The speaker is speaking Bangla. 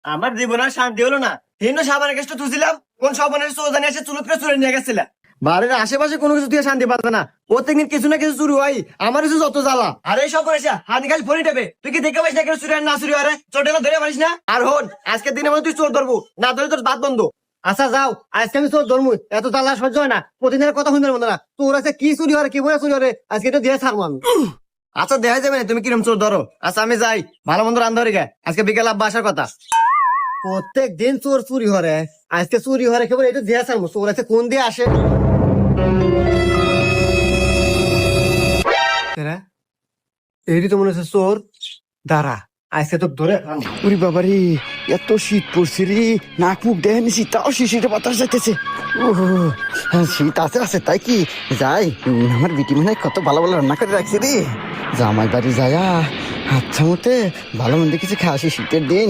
আমার জীবন আর শান্তি হলো না। হিন্দু সাবানের কেষ্ট তুলছিলাম, কোন সাবানের চোদানি এসে চুলত করে চুরে নিয়ে গেছিল। বাড়ির আশেপাশে কোনো কিছু দিয়ে শান্তি পাচ্ছে না, প্রত্যেকদিন কিছু না কিছু চুরি হয়। আমার কিছু যত জ্বালা। আর এই সব করেছে হানি খালি ফোনই টেপে। তুই কি দেখে পাইস না কেন চুরি আর না চুরি আরে চোটেলা ধরে পারিস না? আর হন, আজকের দিনে মধ্যে তুই চোর ধরবো, না ধরে তোর বাদ বন্ধ। আচ্ছা যাও, আজকে আমি চোর ধরবো। এত জ্বালা সহ্য হয় না, প্রতিদিনের কথা শুনতে পারবো না। তোর আছে কি চুরি হয় কি বলে চুরি হয়, আজকে তো দিয়ে ছাড়বো আমি। আচ্ছা দেখা যাবে না তুমি কিরম চোর ধরো। আচ্ছা আমি যাই, ভালো মন্দ রান্ধা গে। আজকে বিকেল আব্বা আসার কথা। প্রত্যেক দিন চোর চুরি হরে, আজকে চুরি হরে কেবল এটা দিয়ে ছাড়বো। চোর আছে কোন দিয়ে আসে? এই তো মনে হচ্ছে চোর। দাঁড়া, আজকে তো ধরে উরি বাবারে, এত শীত পড়ছে রে, নাক মুখ দেখেনি শীত, তাও শিশিরে বাতাস যাইতেছে। শীত আছে আছে তাই কি যাই, আমার বিটি মনে হয় কত ভালো ভালো রান্না করে রাখছে রে। জামাই বাড়ি যায়া আচ্ছা মতে ভালো মন্দ কিছু খাওয়া, শীতের দিন।